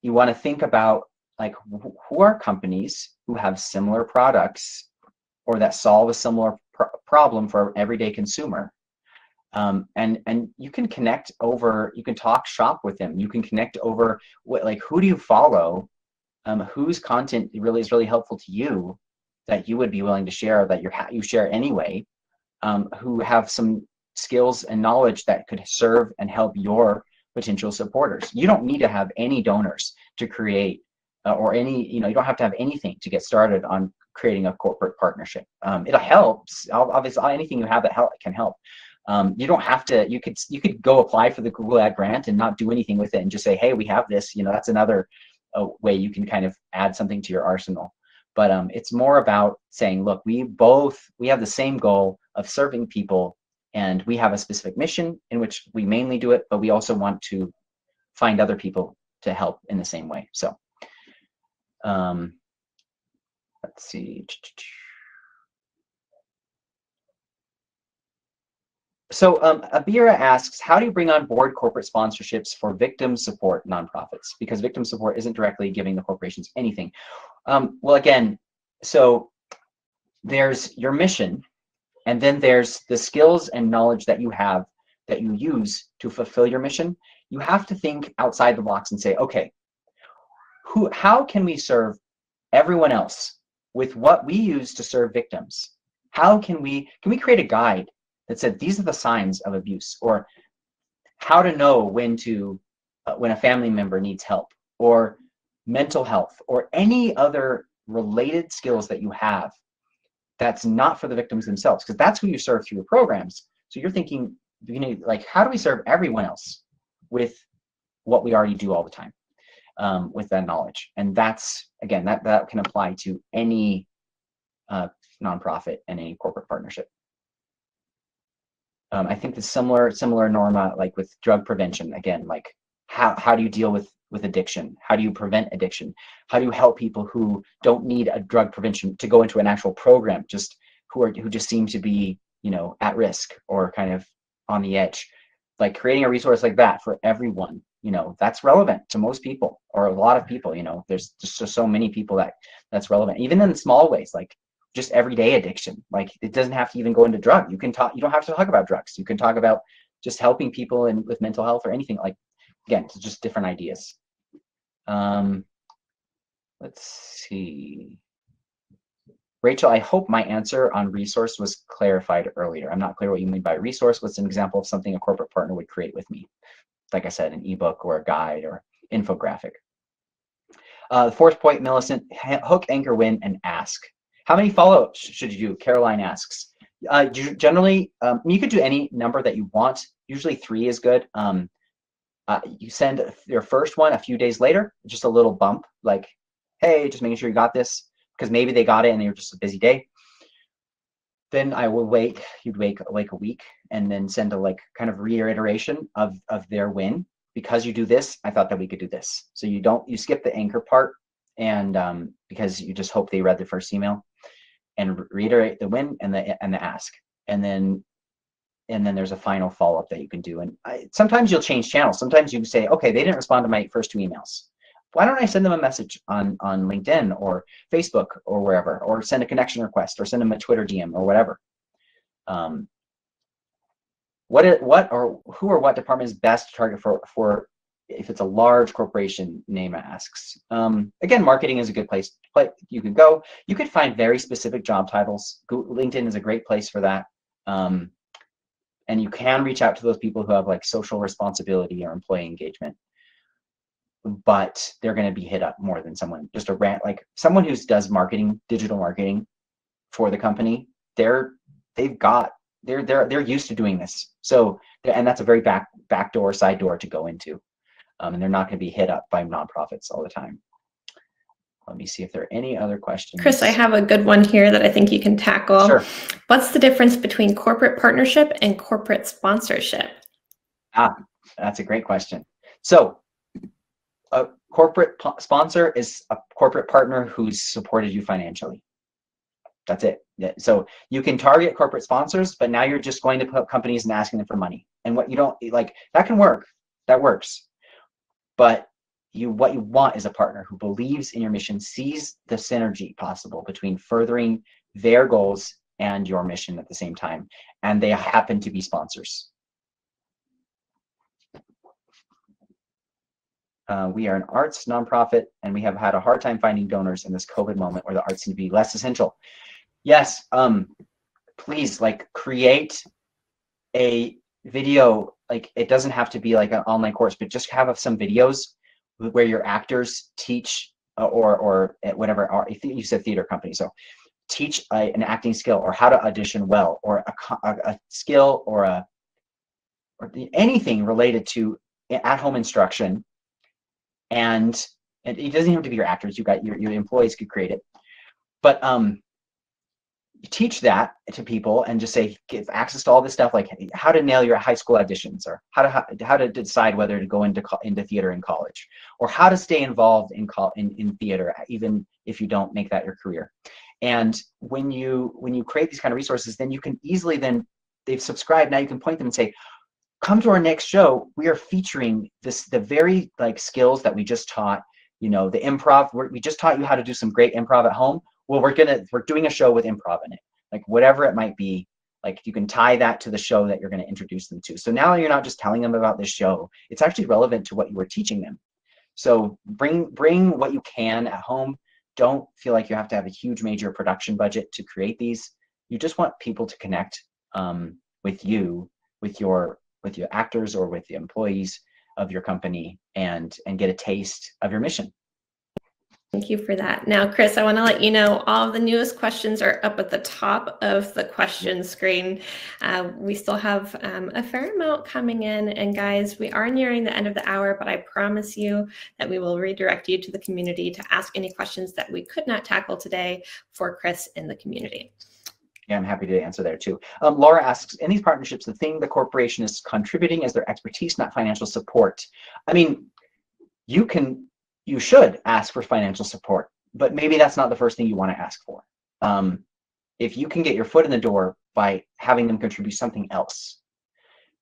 you want to think about, like, who are companies who have similar products or that solve a similar problem for an everyday consumer, and you can connect over, you can talk shop with them, you can connect over who do you follow, whose content really is really helpful to you that you would be willing to share, that you share anyway, who have some skills and knowledge that could serve and help your potential supporters. You don't need to have any donors to create or any, you don't have to have anything to get started on creating a corporate partnership. It helps. Obviously, anything you have that can help. You don't have to. You could go apply for the Google Ad Grant and not do anything with it, and just say, "Hey, we have this." That's another way you can kind of add something to your arsenal. But it's more about saying, "Look, we have the same goal of serving people, and we have a specific mission in which we mainly do it, but we also want to find other people to help in the same way." So. Let's see. So Abira asks, how do you bring on board corporate sponsorships for victim support nonprofits? Because victim support isn't directly giving the corporations anything. Well, again, so there's your mission, and then there's the skills and knowledge that you have that you use to fulfill your mission. You have to think outside the box and say, okay, how can we serve everyone else with what we use to serve victims? How can we create a guide that said these are the signs of abuse, or how to know when to when a family member needs help, or mental health, or any other related skills that you have that's not for the victims themselves, because that's who you serve through your programs. So you're thinking, you know, like, how do we serve everyone else with what we already do all the time, with that knowledge? And that's, again, that can apply to any nonprofit and any corporate partnership. I think the similar, Norma, like with drug prevention, again, like how do you deal with addiction? How do you prevent addiction? How do you help people who don't need a drug prevention to go into an actual program, just who just seem to be, you know, at risk or kind of on the edge? Like creating a resource like that for everyone, you know, that's relevant to most people, or a lot of people. You know, there's just so many people that's relevant, even in small ways, like just everyday addiction. Like it doesn't have to even go into drug. You don't have to talk about drugs. You can talk about just helping people with mental health or anything. Like, again, it's just different ideas. Let's see. Rachel, I hope my answer on resource was clarified earlier. I'm not clear what you mean by resource. What's an example of something a corporate partner would create with me? Like I said, an ebook or a guide or infographic. The fourth point, Millicent, hook, anchor, win, and ask. How many follow-ups should you do? Caroline asks. Generally, you could do any number that you want. Usually 3 is good. You send your first one a few days later, just a little bump, like, hey, just making sure you got this, because maybe they got it and they were just a busy day. Then I will wait. You'd wait a week and then send a kind of reiteration of their win. Because you do this, I thought that we could do this. So you skip the anchor part, and because you just hope they read the first email, and reiterate the win and the ask, and then there's a final follow-up that you can do. And sometimes you'll change channels. Sometimes you can say, okay, they didn't respond to my first 2 emails. Why don't I send them a message on LinkedIn or Facebook or wherever, or send a connection request, or send them a Twitter DM or whatever. Who or what department is best to target for if it's a large corporation? Nema asks. Again, marketing is a good place you could go. You could find very specific job titles. LinkedIn is a great place for that. And you can reach out to those people who have like social responsibility or employee engagement, but they're going to be hit up more than someone just someone who does marketing, digital marketing for the company. They're used to doing this. So, and that's a very back door, side door to go into. And they're not going to be hit up by nonprofits all the time. Let me see if there are any other questions. Chris, I have a good one here that I think you can tackle. Sure. What's the difference between corporate partnership and corporate sponsorship? That's a great question. So a corporate sponsor is a corporate partner who's supported you financially. That's it. So you can target corporate sponsors, but now you're just going to put companies and asking them for money. And what you don't like, that can work. That works. But what you want is a partner who believes in your mission, sees the synergy possible between furthering their goals and your mission at the same time, and they happen to be sponsors. We are an arts nonprofit, and we have had a hard time finding donors in this COVID moment where the arts seem to be less essential. Yes, please create a video. It doesn't have to be like an online course, but just have some videos where your actors teach or whatever. Or you said theater company, so teach an acting skill, or how to audition well, or a skill, or anything related to at-home instruction. And it doesn't have to be your actors. You got your employees could create it, but teach that to people and just say, give access to all this stuff, like how to nail your high school auditions, or how to decide whether to go into theater in college, or how to stay involved in theater even if you don't make that your career. And when you create these kind of resources, then you can easily, then they've subscribed, now you can point them and say, come to our next show. We are featuring the very skills that we just taught, the improv. We just taught you how to do some great improv at home. Well, we're doing a show with improv in it, whatever it might be. You can tie that to the show that you're going to introduce them to. So now you're not just telling them about this show. It's actually relevant to what you were teaching them. So bring what you can at home. Don't feel like you have to have a huge major production budget to create these. You just want people to connect with you, with your actors or with the employees, of your company and get a taste of your mission. Thank you for that. Now, Chris, I want to let you know all of the newest questions are up at the top of the question screen. We still have a fair amount coming in. And guys, we are nearing the end of the hour, but I promise you that we will redirect you to the community to ask any questions that we could not tackle today for Chris in the community. Yeah, I'm happy to answer there too. Laura asks, in these partnerships, the thing the corporation is contributing is their expertise, not financial support. I mean, you should ask for financial support, but maybe that's not the first thing you want to ask for. If you can get your foot in the door by having them contribute something else,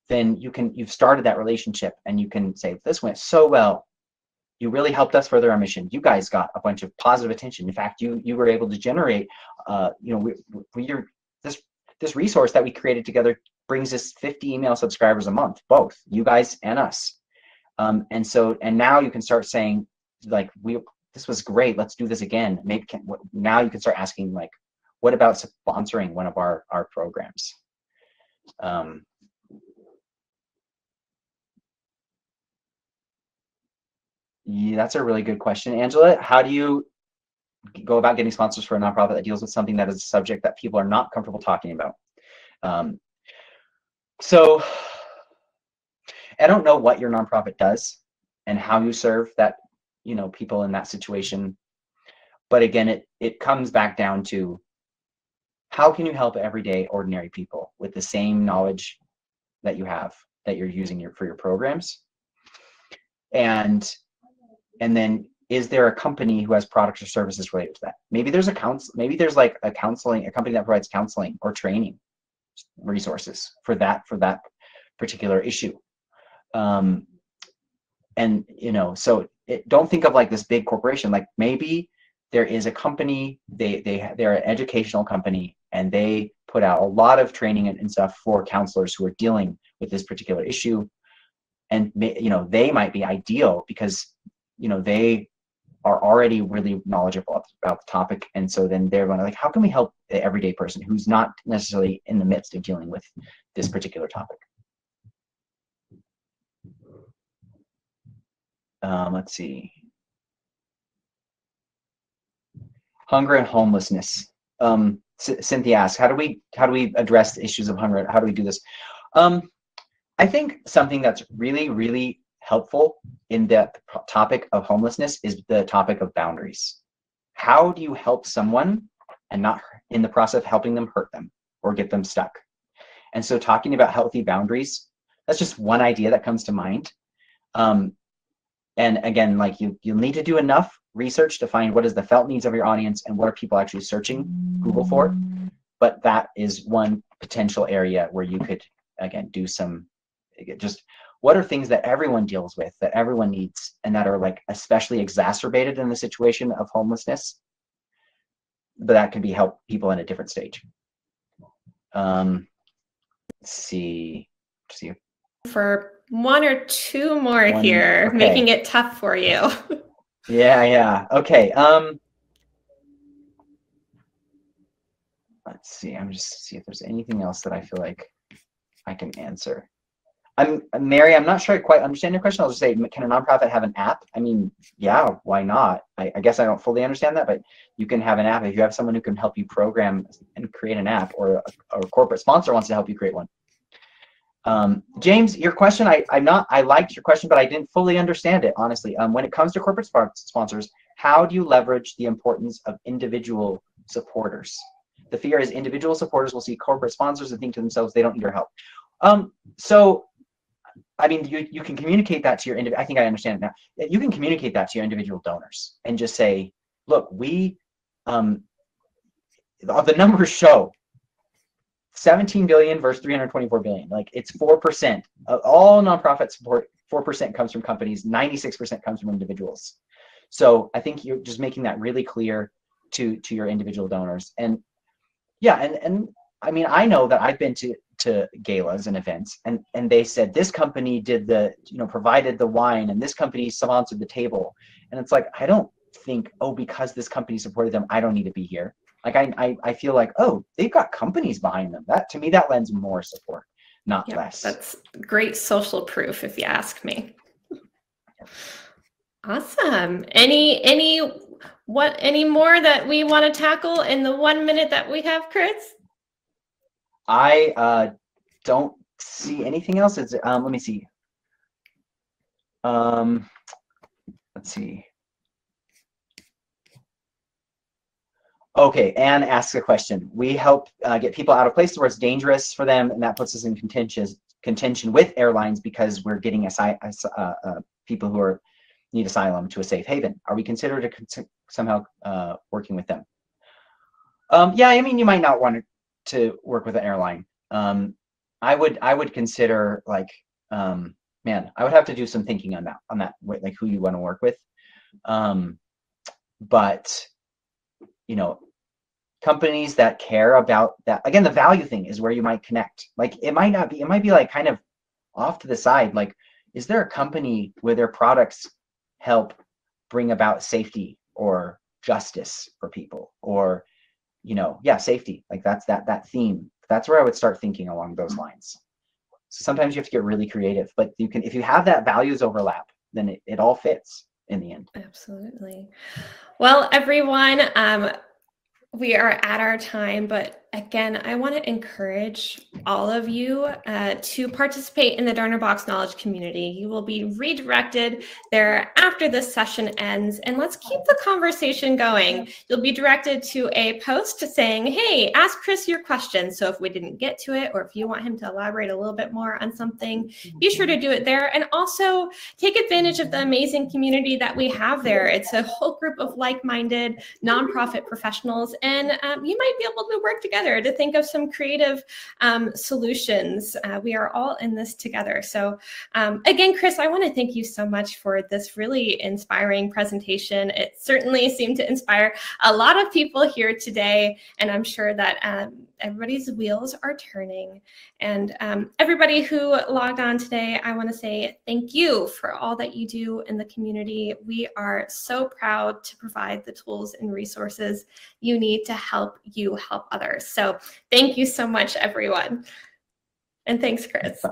then you've started that relationship, and you can say, this went so well. You really helped us further our mission. You guys got a bunch of positive attention. In fact, you were able to generate, this resource that we created together brings us 50 email subscribers a month, both you guys and us. And now you can start saying, like, this was great, let's do this again. Maybe now you can start asking, like, what about sponsoring one of our programs? Yeah, that's a really good question, Angela. How do you go about getting sponsors for a nonprofit that deals with something that is a subject that people are not comfortable talking about? So I don't know what your nonprofit does and how you serve that, people in that situation. But again, it comes back down to, how can you help everyday ordinary people with the same knowledge that you have, that you're using for your programs? And then, is there a company who has products or services related to that? Maybe there's like a company that provides counseling or training resources for that particular issue. So don't think of like this big corporation. Like, maybe there is a company, they're an educational company, and they put out a lot of training and stuff for counselors who are dealing with this particular issue. And they might be ideal because they are already really knowledgeable about the topic, and so then they're going to, like, how can we help the everyday person who's not necessarily in the midst of dealing with this particular topic? Let's see. Hunger and homelessness. Cynthia asks, how do we address the issues of hunger? How do we do this? I think something that's really, really helpful in the topic of homelessness is the topic of boundaries. How do you help someone and not, in the process of helping them, hurt them or get them stuck? And so talking about healthy boundaries, that's just one idea that comes to mind. And again, like, you'll need to do enough research to find what is the felt needs of your audience and what are people actually searching Google for. But that is one potential area where you could, again, do some, just what are things that everyone deals with, that everyone needs, and that are like especially exacerbated in the situation of homelessness, but that can be help people in a different stage. Let's see. For one or two more here, okay. Making it tough for you. Yeah. Okay. Let's see. I'm just see if there's anything else that I feel like I can answer. Mary, I'm not sure I quite understand your question. I'll just say, can a nonprofit have an app? I mean, yeah, why not? I guess I don't fully understand that, but you can have an app if you have someone who can help you program and create an app, or a corporate sponsor wants to help you create one. James, your question, I liked your question, but I didn't fully understand it, honestly. When it comes to corporate sponsors, how do you leverage the importance of individual supporters? The fear is individual supporters will see corporate sponsors and think to themselves, they don't need our help. So, I mean, you can communicate that to your I think I understand it now. You can communicate that to your individual donors and just say, look, the numbers show 17 billion versus 324 billion. Like, it's 4% of all nonprofit support. 4% comes from companies. 96% comes from individuals. So I think you're just making that really clear to your individual donors. And yeah, and I mean, I know that I've been to galas and events, and they said this company did the, provided the wine, and this company sponsored the table. And it's like, I don't think, oh, because this company supported them, I don't need to be here. Like, I feel like, oh, they've got companies behind them. That, to me, that lends more support, not less. That's great social proof, if you ask me. Awesome. Any more that we want to tackle in the 1 minute that we have, Chris? I don't see anything else. It's let me see. Let's see. Okay, Anne asks a question. We help get people out of places where it's dangerous for them, and that puts us in contention with airlines because we're getting people who need asylum to a safe haven. Are we considered somehow working with them? Yeah, I mean, you might not want to work with an airline. I would consider, like, man, I would have to do some thinking on that, like who you want to work with. But you know, companies that care about that, again, the value thing is where you might connect. Like, it might be like kind of off to the side. Like, is there a company where their products help bring about safety or justice for people, or, you know, yeah, safety, like that's that theme. That's where I would start thinking along those lines. So sometimes you have to get really creative, but you can, if you have that values overlap, then it all fits in the end. Absolutely. Well, everyone, we are at our time, but again, I want to encourage all of you to participate in the Donorbox Knowledge Community. You will be redirected there after this session ends, and let's keep the conversation going. You'll be directed to a post saying, hey, ask Chris your question. So if we didn't get to it, or if you want him to elaborate a little bit more on something, be sure to do it there. And also take advantage of the amazing community that we have there. It's a whole group of like-minded nonprofit professionals, and you might be able to work together to think of some creative solutions. We are all in this together. So again, Chris, I want to thank you so much for this really inspiring presentation. It certainly seemed to inspire a lot of people here today, and I'm sure that everybody's wheels are turning. And everybody who logged on today, I want to say thank you for all that you do in the community. We are so proud to provide the tools and resources you need to help you help others. So thank you so much, everyone. And thanks, Chris.